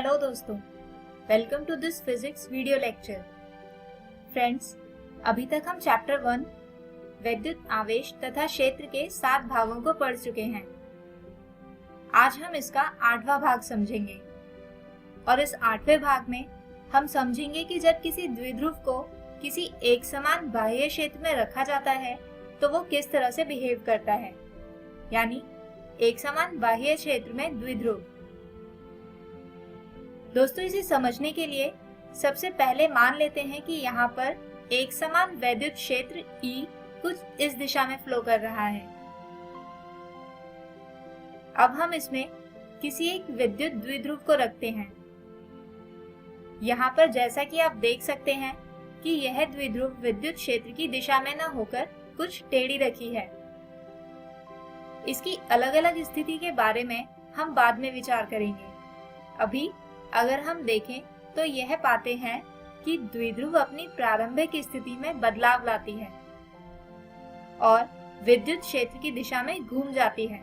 Hello दोस्तों, welcome to this physics video lecture. Friends, अभी तक हम चैप्टर 1 विद्युत आवेश तथा क्षेत्र के 7 भागों को पढ़ चुके हैं। आज हम इसका 8वां भाग समझेंगे और इस 8वें भाग में हम समझेंगे कि जब किसी द्विध्रुव को किसी एक समान बाह्य क्षेत्र में रखा जाता है तो वो किस तरह से बिहेव करता है, यानी एक समान बाह्य क्षेत्र में द्विध्रुव। दोस्तों, इसे समझने के लिए सबसे पहले मान लेते हैं कि यहाँ पर एक समान वैद्युत क्षेत्र E कुछ इस दिशा में फ्लो कर रहा है। अब हम इसमें किसी एक विद्युत द्विध्रुव को रखते हैं। यहाँ पर जैसा कि आप देख सकते हैं कि यह द्विध्रुव विद्युत क्षेत्र की दिशा में न होकर कुछ टेढ़ी रखी है। इसकी अलग अलग स्थिति के बारे में हम बाद में विचार करेंगे। अभी अगर हम देखें तो यह पाते हैं कि द्विध्रुव अपनी प्रारंभिक स्थिति में बदलाव लाती है और विद्युत क्षेत्र की दिशा में घूम जाती है।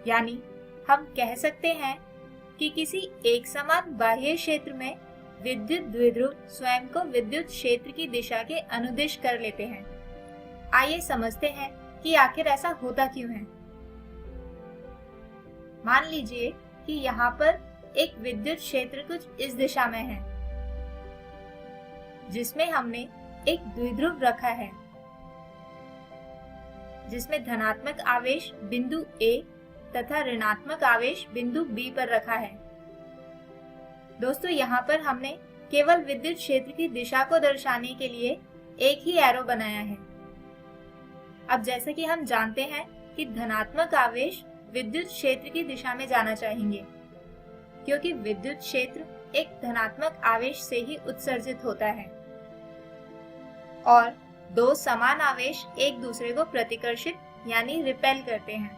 यानी हम कह सकते हैं कि किसी एक समान बाह्य क्षेत्र में विद्युत द्विध्रुव स्वयं को विद्युत क्षेत्र की दिशा के अनुदिश कर लेते हैं। आइए समझते हैं कि आखिर ऐसा होता क्यों है। मान लीजिए कि यहाँ पर एक विद्युत क्षेत्र कुछ इस दिशा में है, जिसमें हमने एक द्विध्रुव रखा है, जिसमें धनात्मक आवेश बिंदु A तथा ऋणात्मक आवेश बिंदु B पर रखा है। दोस्तों, यहाँ पर हमने केवल विद्युत क्षेत्र की दिशा को दर्शाने के लिए एक ही एरो बनाया है। अब जैसे कि हम जानते हैं कि धनात्मक आवेश विद्युत क्षेत्र की दिशा में जाना चाहेंगे, क्योंकि विद्युत क्षेत्र एक धनात्मक आवेश से ही उत्सर्जित होता है और दो समान आवेश एक दूसरे को प्रतिकर्षित यानी रिपेल करते हैं।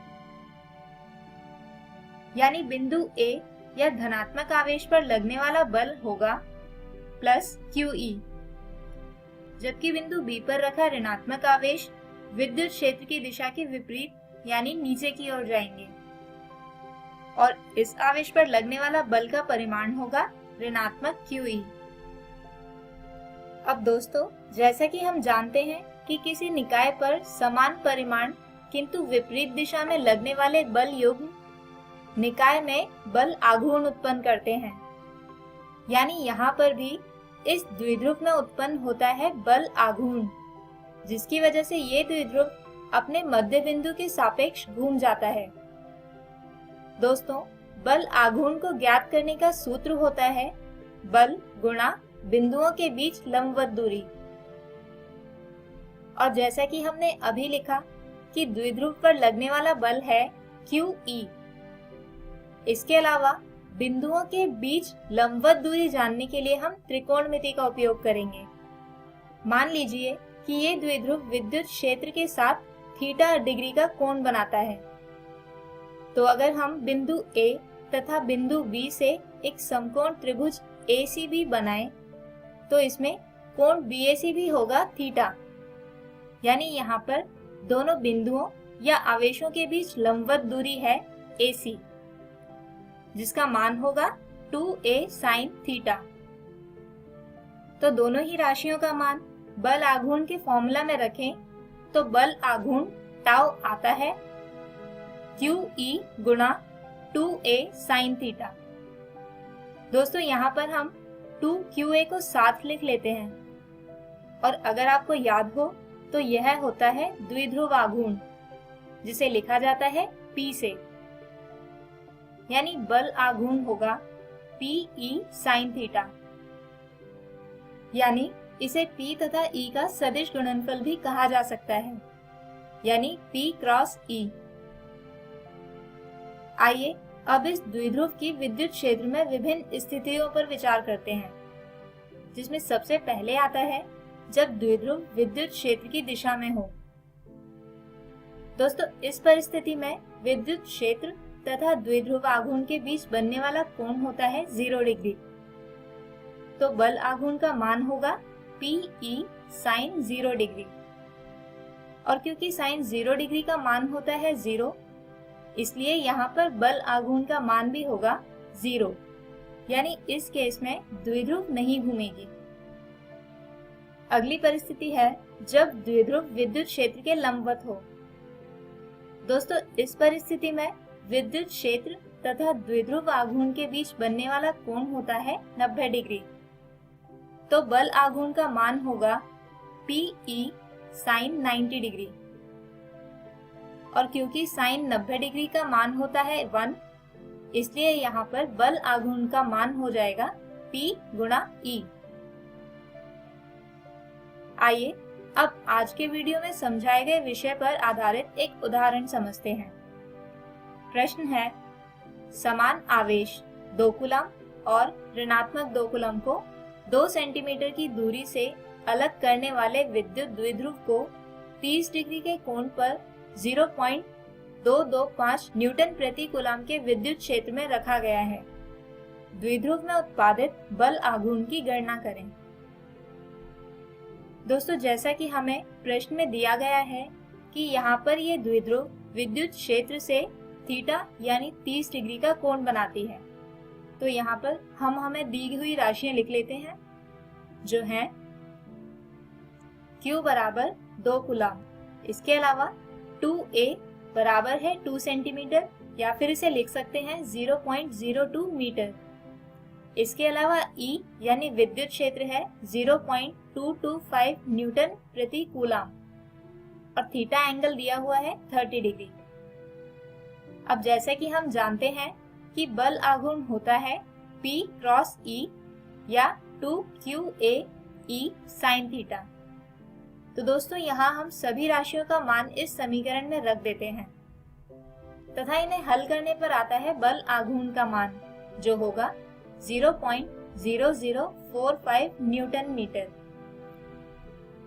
यानी बिंदु A या धनात्मक आवेश पर लगने वाला बल होगा प्लस QE, जबकि बिंदु B पर रखा ऋणात्मक आवेश विद्युत क्षेत्र की दिशा के विपरीत यानी नीचे की ओर जाएंगे और इस आवेश पर लगने वाला बल का परिमाण होगा ऋणात्मक QE। अब दोस्तों, जैसा कि हम जानते हैं कि किसी निकाय पर समान परिमाण किंतु विपरीत दिशा में लगने वाले बल युग्म निकाय में बल आघूर्ण उत्पन्न करते हैं। यानी यहाँ पर भी इस द्विध्रुव में उत्पन्न होता है बल आघूर्ण, जिसकी वजह से ये द्विध्रुव अपने मध्य बिंदु के सापेक्ष घूम जाता है। दोस्तों, बल आघूर्ण को ज्ञात करने का सूत्र होता है बल गुणा बिंदुओं के बीच लंबवत दूरी। और जैसा कि हमने अभी लिखा कि द्विध्रुव पर लगने वाला बल है QE। इसके अलावा बिंदुओं के बीच लंबवत दूरी जानने के लिए हम त्रिकोणमिति का उपयोग करेंगे। मान लीजिए कि ये द्विध्रुव विद्युत क्षेत्र के साथ थीटा डिग्री का कोण बनाता है। तो अगर हम बिंदु A तथा बिंदु B से एक समकोण त्रिभुज ACB बनाएं, तो इसमें कोण BAC भी होगा थीटा। यानी यहाँ पर दोनों बिंदुओं या आवेशों के बीच लंबवत दूरी है AC, जिसका मान होगा 2A sin थीटा। तो दोनों ही राशियों का मान बल आघूर्ण के फॉर्मूला में रखें तो बल आघूर्ण टाउ आता है QE गुणा 2A sin थीटा। दोस्तों, यहाँ पर हम 2QA को साथ लिख लेते हैं और अगर आपको याद हो तो यह होता है द्विध्रुव आघूर्ण, जिसे लिखा जाता है P से। यानी बल आघूर्ण होगा PE sin थीटा। यानी इसे P तथा E का सदिश गुणनफल भी कहा जा सकता है, यानी P क्रॉस E। आइए अब इस द्विध्रुव की विद्युत क्षेत्र में विभिन्न स्थितियों पर विचार करते हैं, जिसमें सबसे पहले आता है जब द्विध्रुव विद्युत क्षेत्र की दिशा में हो। दोस्तों, इस परिस्थिति में विद्युत क्षेत्र तथा द्विध्रुव आघूर्ण के बीच बनने वाला कोण होता है 0 डिग्री। तो बल आघूर्ण का मान होगा PE sin 0 डिग्री। और क्योंकि sin 0 डिग्री का मान होता है 0, इसलिए यहाँ पर बल आघूर्ण का मान भी होगा 0, यानी इस केस में द्विध्रुव नहीं घूमेगी। अगली परिस्थिति है जब द्विध्रुव विद्युत क्षेत्र के लंबवत हो। दोस्तों, इस परिस्थिति में विद्युत क्षेत्र तथा द्विध्रुव आघूर्ण के बीच बनने वाला कोण होता है 90 डिग्री। तो बल आघूर्ण का मान होगा PE sin 90 डिग्री। और क्योंकि साइन 90 डिग्री का मान होता है 1, इसलिए यहाँ पर बल आघूर्ण का मान हो जाएगा P गुणा E। आइए अब आज के वीडियो में समझाए गए विषय पर आधारित एक उदाहरण समझते हैं। प्रश्न है, समान आवेश 2 कूलम और ऋणात्मक 2 कूलम को 2 सेंटीमीटर की दूरी से अलग करने वाले विद्युत द्विध्रुव को 30 डिग्री के कोण पर 0.225 न्यूटन प्रति कूलम के विद्युत क्षेत्र में रखा गया है। द्विध्रुव में उत्पादित बल आघूर्ण की गणना करें। दोस्तों, जैसा कि हमें प्रश्न में दिया गया है कि यहाँ पर ये द्विध्रुव विद्युत क्षेत्र से थीटा यानी 30 डिग्री का कोण बनाती है, तो यहाँ पर हम हमें दी हुई राशियां लिख लेते हैं, जो हैं Q बराबर 2 कूलम। इसके अलावा 2A बराबर है 2 सेंटीमीटर, या फिर इसे लिख सकते हैं 0.02 मीटर। इसके अलावा E यानी विद्युत क्षेत्र है 0.225 न्यूटन प्रति कूलम, और थीटा एंगल दिया हुआ है 30 डिग्री। अब जैसे कि हम जानते हैं कि बल आघूर्ण होता है P क्रॉस E या 2QAE sin थीटा। तो दोस्तों, यहाँ हम सभी राशियों का मान इस समीकरण में रख देते हैं तथा इन्हें हल करने पर आता है बल आघूर्ण का मान, जो होगा 0.0045 न्यूटन मीटर।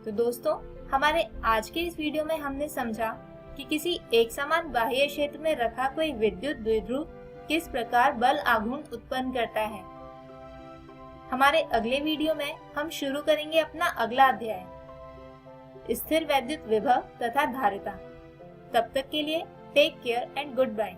तो दोस्तों, हमारे आज के इस वीडियो में हमने समझा कि किसी एक समान बाह्य क्षेत्र में रखा कोई विद्युत द्विध्रुव किस प्रकार बल आघूर्ण उत्पन्न करता है। हमारे अगले वीडियो में हम शुरू करेंगे अपना अगला अध्याय, स्थिर वैद्युत विभव तथा धारिता। तब तक के लिए take care and good bye.